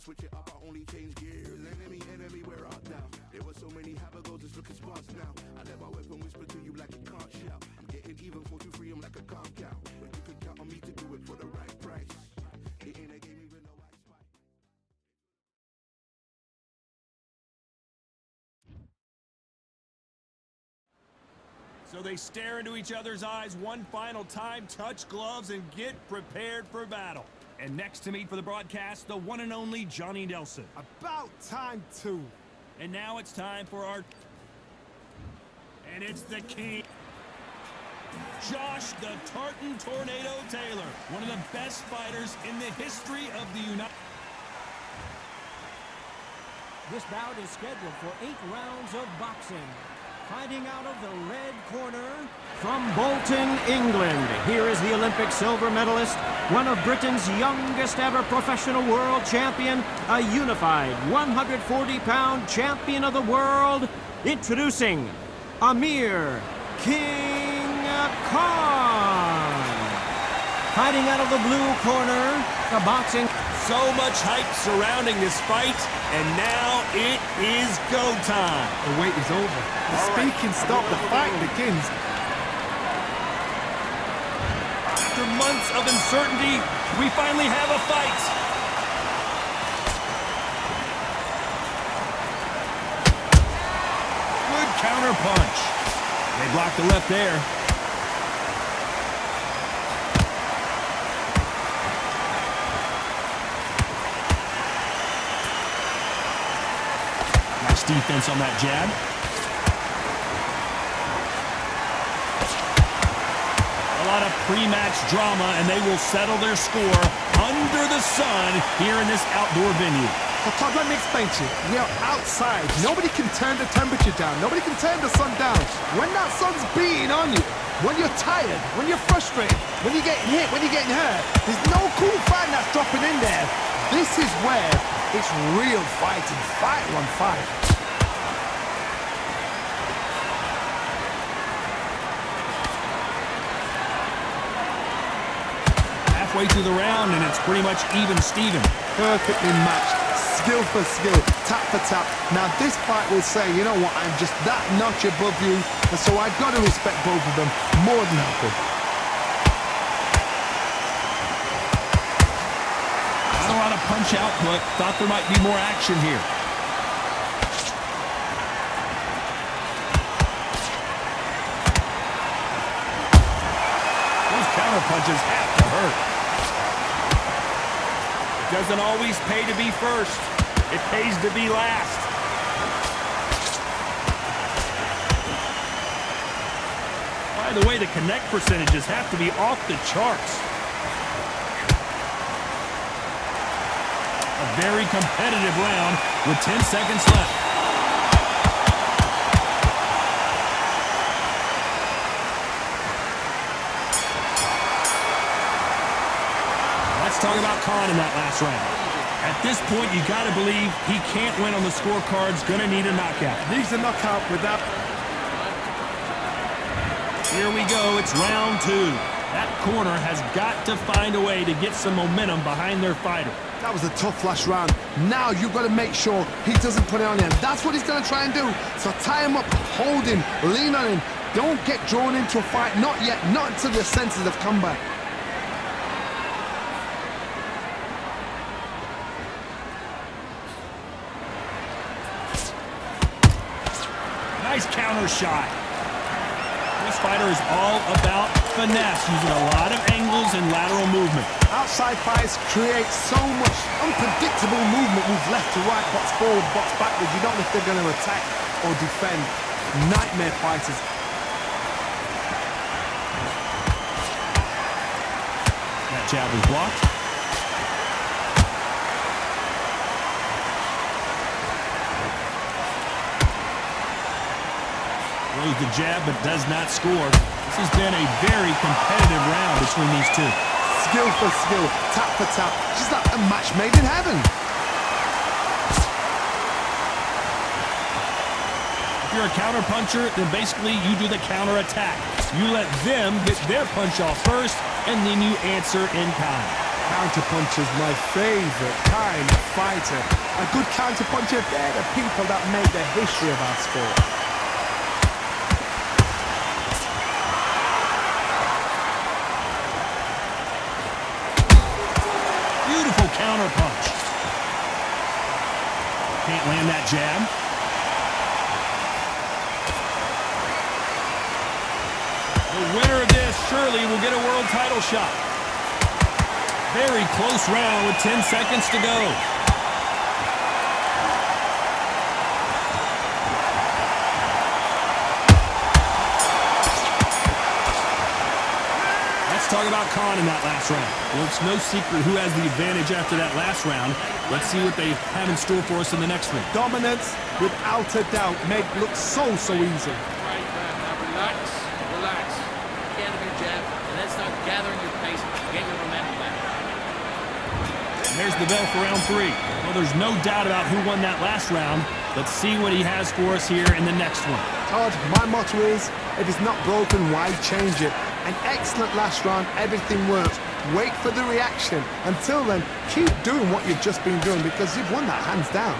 switch it up, I only change gears. Enemy, where art thou? There were so many habagos, it's looking sparse now. I let my weapon whisper to you like it can't shout. I'm getting even 4-2-3, I'm like a calm cow. But you can count on me to do it for the right price. It ain't a game even though I spike. So they stare into each other's eyes one final time, touch gloves, and get prepared for battle. And next to me for the broadcast, the one and only Johnny Nelson. About time, too. And now it's time for our... And it's the king. Josh the Tartan Tornado Taylor, one of the best fighters in the history of the United... This bout is scheduled for 8 rounds of boxing. Fighting out of the red corner, from Bolton, England, here is the Olympic silver medalist, one of Britain's youngest ever professional world champion, a unified 140-pound champion of the world, introducing Amir King Khan. Fighting out of the blue corner, the boxing... So much hype surrounding this fight, and now it is go time. The wait is over. The speaking stopped. The fight begins. After months of uncertainty, we finally have a fight. Good counter punch. They blocked the left there. Defense on that jab. A lot of pre-match drama, and they will settle their score under the sun here in this outdoor venue. So Todd, let me explain to you. You're outside. Nobody can turn the temperature down. Nobody can turn the sun down. When that sun's beating on you, when you're tired, when you're frustrated, when you're getting hit, when you're getting hurt, there's no cool fight that's dropping in there. This is where it's real fighting, fighter on fight. Halfway through the round, and it's pretty much even Steven. Perfectly matched, skill for skill, tap for tap. Now this fight will say, you know what, I'm just that notch above you, and so I've got to respect both of them more than happy. Not a lot of punch output. Thought there might be more action here. Those counter punches have to hurt. It doesn't always pay to be first. It pays to be last. By the way, the connect percentages have to be off the charts. A very competitive round with 10 seconds left. Let's talk about Khan in that last round. At this point, you got to believe he can't win on the scorecards. Going to need a knockout. Needs a knockout without... Here we go. It's round 2. That corner has got to find a way to get some momentum behind their fighter. That was a tough last round. Now you've got to make sure he doesn't put it on him. That's what he's going to try and do. So tie him up, hold him, lean on him. Don't get drawn into a fight. Not yet. Not until your senses have come back. Nice counter shot. This fighter is all about finesse, using a lot of angles and lateral movement. Outside fights create so much unpredictable movement. Move left to right, box forward, box backwards. You don't know if they're going to attack or defend. Nightmare fighters. That jab is blocked. Throws the jab but does not score. This has been a very competitive round between these two. Skill for skill, tap for tap. Just like a match made in heaven. If you're a counter puncher, then basically you do the counter attack. You let them get their punch off first, and then you answer in kind. Counterpuncher's my favorite kind of fighter. A good counterpuncher, they're the people that make the history of our sport. Beautiful counter punch. Can't land that jab. The winner of this surely will get a world title shot. Very close round with 10 seconds to go. Let's talk about Khan in that last round. Well, it's no secret who has the advantage after that last round. Let's see what they have in store for us in the next one. Dominance, without a doubt, made look so easy. Right, now relax. Get out of your jab, and then start gathering your pace and get your momentum back. And there's the bell for round 3. Well, there's no doubt about who won that last round. Let's see what he has for us here in the next one. Todd, my motto is, if it's not broken, why change it? An excellent last round, everything works. Wait for the reaction. Until then, keep doing what you've just been doing because you've won that hands down.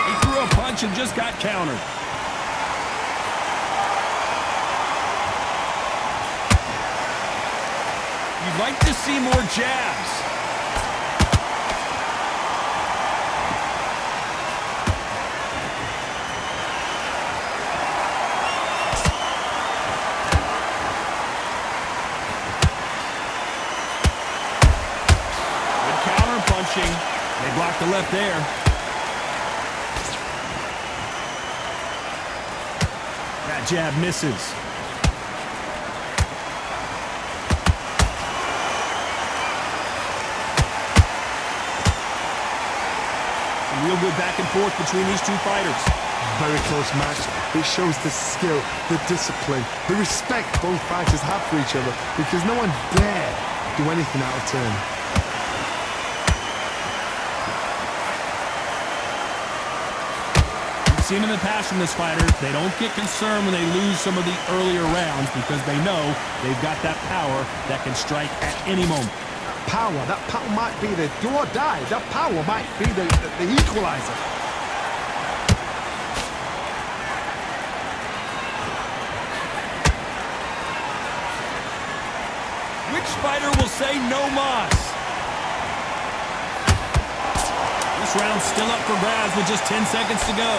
He threw a punch and just got countered. You'd like to see more jabs. They blocked the left there. That jab misses. A real good back and forth between these two fighters. Very close match. It shows the skill, the discipline, the respect both fighters have for each other because no one dare do anything out of turn. Seen in the past from this fighter, they don't get concerned when they lose some of the earlier rounds because they know they've got that power that can strike at any moment. That power might be the do or die. That power might be the equalizer. Which fighter will say no mas? This round's still up for grabs with just 10 seconds to go.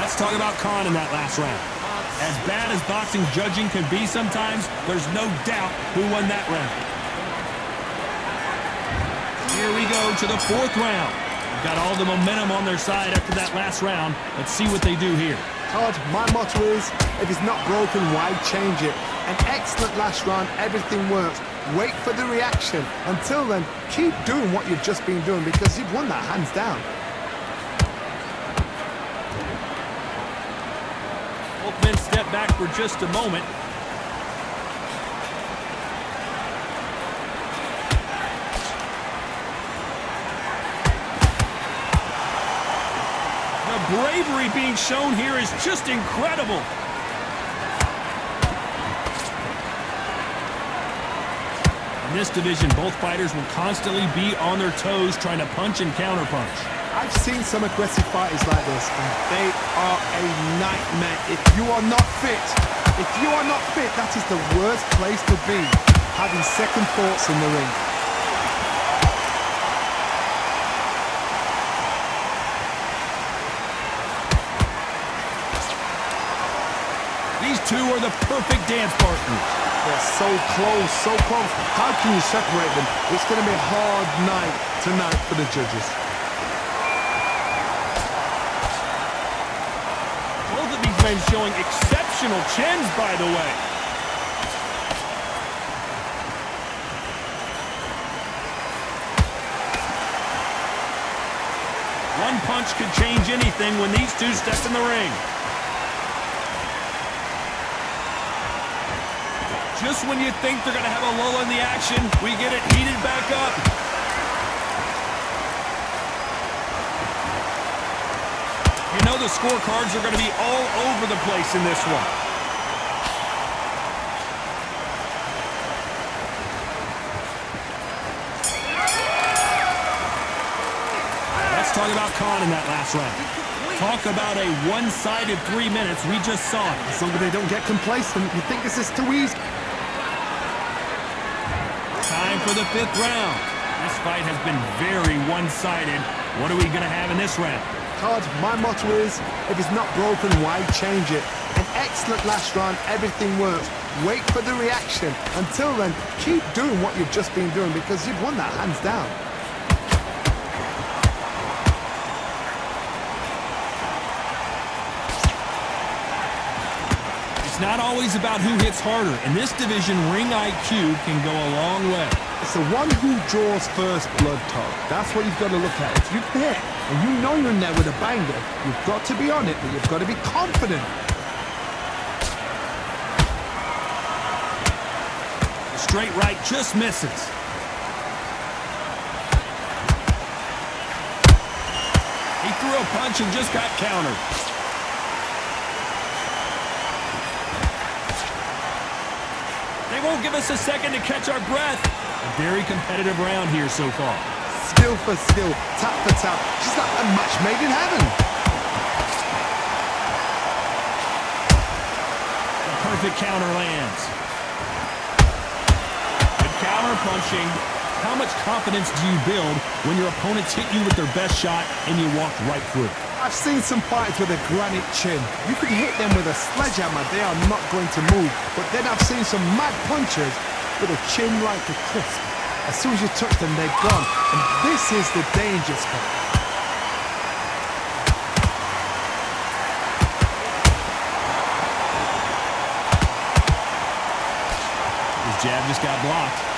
Let's talk about Khan in that last round. As bad as boxing judging can be sometimes, there's no doubt who won that round. Here we go to the 4th round. They've got all the momentum on their side after that last round. Let's see what they do here. Todd, my motto is, if it's not broken, why change it? An excellent last round, everything works. Wait for the reaction. Until then, keep doing what you've just been doing because you've won that hands down. Both men step back for just a moment. The bravery being shown here is just incredible. In this division, both fighters will constantly be on their toes trying to punch and counterpunch. I've seen some aggressive fighters like this, and they are a nightmare. If you are not fit, that is the worst place to be, having second thoughts in the ring. These two are the perfect dance partners. They're so close, so close. How can you separate them? It's going to be a hard night tonight for the judges. Both of these men showing exceptional chins, by the way. One punch could change anything when these two step in the ring. Just when you think they're going to have a lull in the action, we get it heated back up. the scorecards are going to be all over the place in this one. Let's talk about Khan in that last round. Talk about a one-sided 3 minutes. We just saw it. As long as they don't get complacent, you think this is too easy. Time for the 5th round. This fight has been very one-sided. What are we going to have in this round? Todd, my motto is, if it's not broken, why change it? An excellent last round, everything works. Wait for the reaction. Until then, keep doing what you've just been doing because you've won that hands down. It's not always about who hits harder. In this division, ring IQ can go a long way. It's the one who draws first blood, Todd. That's what you've got to look at. If you hit and you know you're in there with a banger, you've got to be on it, but you've got to be confident. The straight right just misses. He threw a punch and just got countered. They won't give us a second to catch our breath. A very competitive round here so far. Skill for skill, tap for tap. Just like a match made in heaven. The perfect counter lands. Good counter punching. How much confidence do you build when your opponents hit you with their best shot and you walk right through it? I've seen some fighters with a granite chin. You could hit them with a sledgehammer, they are not going to move. But then I've seen some mad punchers with a chin like a crisp. As soon as you touch them, they're gone. And this is the danger spot. His jab just got blocked.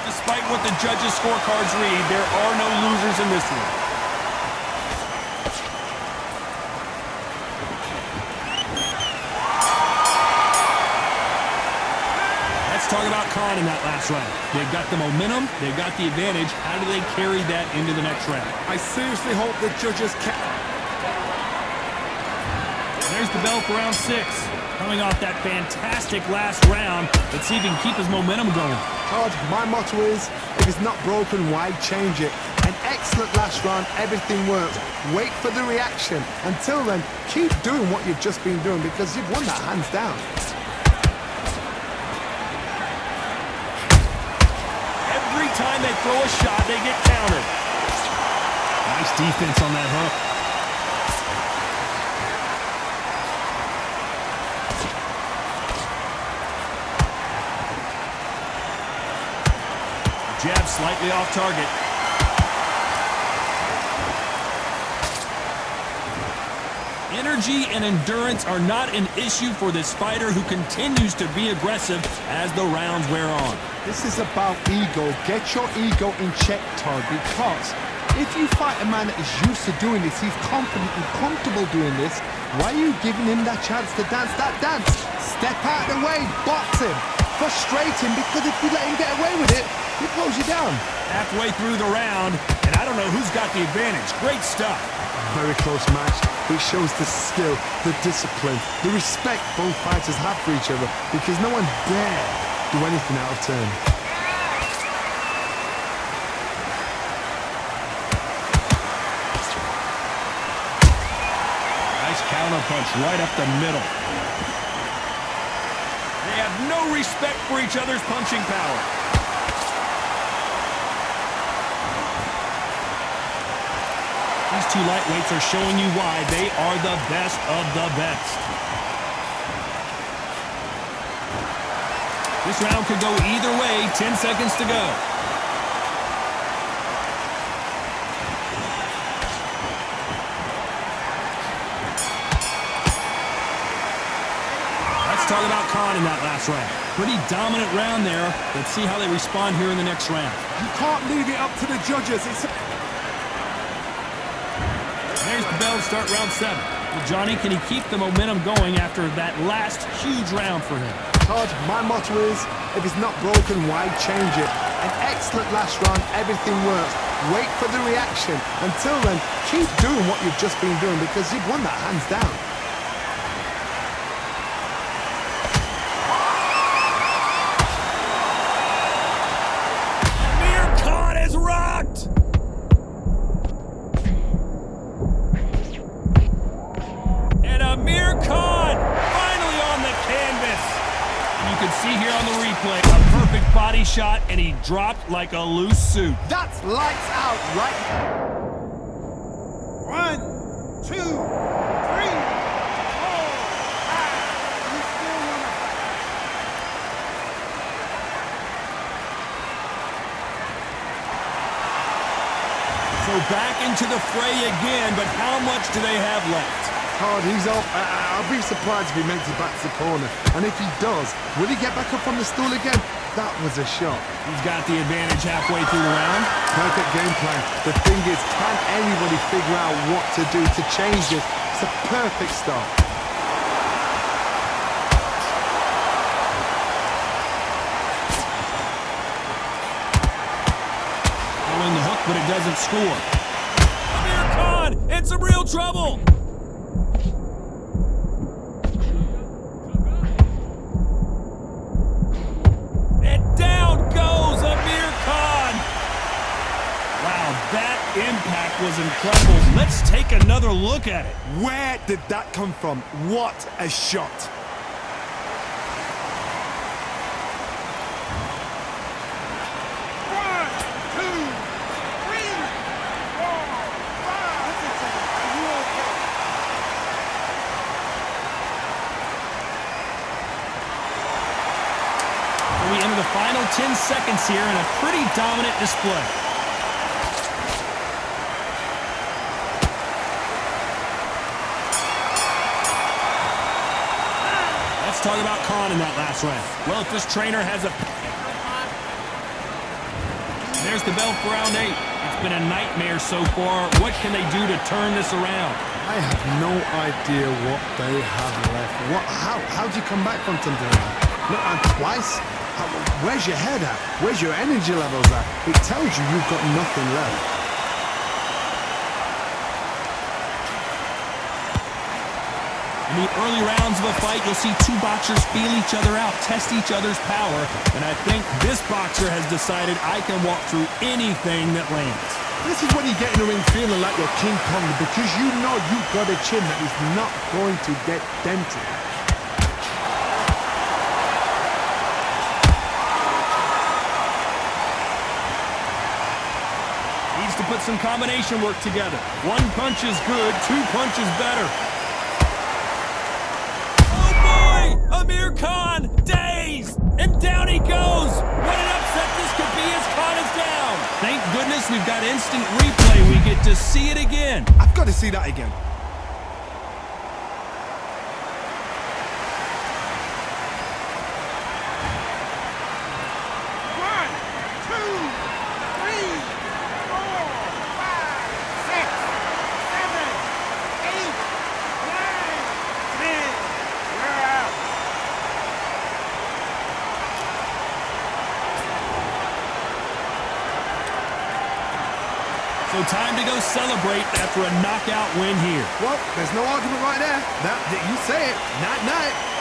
Despite what the judges' scorecards read, there are no losers in this one. Let's talk about Khan in that last round. They've got the momentum, they've got the advantage. How do they carry that into the next round? I seriously hope the judges can... There's the bell for round 6. Coming off that fantastic last round. Let's see if he can keep his momentum going. Todd, my motto is, if it's not broken, why change it? An excellent last round, everything works. Wait for the reaction. Until then, keep doing what you've just been doing because you've won that hands down. Every time they throw a shot, they get countered. Nice defense on that hook. Jab slightly off target. Energy and endurance are not an issue for this fighter who continues to be aggressive as the rounds wear on. This is about ego. Get your ego in check, Todd, because if you fight a man that is used to doing this, he's confident and comfortable doing this, why are you giving him that chance to dance that dance? Step out of the way, box him, frustrate him, because if you let him get away with it, he blows you down. Halfway through the round, and I don't know who's got the advantage. Great stuff. Very close match. It shows the skill, the discipline, the respect both fighters have for each other because no one dare do anything out of turn. Nice counter punch right up the middle. They have no respect for each other's punching power. These two lightweights are showing you why they are the best of the best. This round could go either way. 10 seconds to go. Let's talk about Khan in that last round. Pretty dominant round there. Let's see how they respond here in the next round. You can't leave it up to the judges. There's the bell to start round 7. Well, Johnny, can he keep the momentum going after that last huge round for him? Todd, my motto is, if it's not broken, why change it? An excellent last round, everything works. Wait for the reaction. Until then, keep doing what you've just been doing because you've won that hands down. Amir Khan is rocked! And Amir Khan finally on the canvas. You can see here on the replay, a perfect body shot, and he dropped like a loose suit. That's lights out, right? 1, 2, 3, 4, 5. You still wanna fight? So back into the fray again, but how much do they have left? Todd, he's up. I'll be surprised if he makes it back to the corner. And if he does, will he get back up on the stool again? That was a shot. He's got the advantage halfway through the round. Perfect game plan. The thing is, can anybody figure out what to do to change this? It's a perfect start. Throwing the hook, but it doesn't score. Amir Khan in some real trouble. Impact was incredible. Let's take another look at it. Where did that come from? What a shot. We enter the final 10 seconds here in a pretty dominant display. Talk about Khan in that last round. Well, if this trainer has a... There's the bell for round 8. It's been a nightmare so far. What can they do to turn this around? I have no idea what they have left. How do you come back from something like that? Look, and twice? Where's your head at? Where's your energy levels at? It tells you you've got nothing left. In the early rounds of a fight, you'll see two boxers feel each other out, test each other's power, and I think this boxer has decided I can walk through anything that lands. This is when you get in the ring feeling like you're King Kong because you know you've got a chin that is not going to get dented. Needs to put some combination work together. One punch is good, two punches better. Amir Khan, dazed, and down he goes. What an upset this could be as Khan is down. Thank goodness we've got instant replay. We get to see it again. I've got to see that again. So time to go celebrate after a knockout win here. Well, there's no argument right there. You say it. Night-night.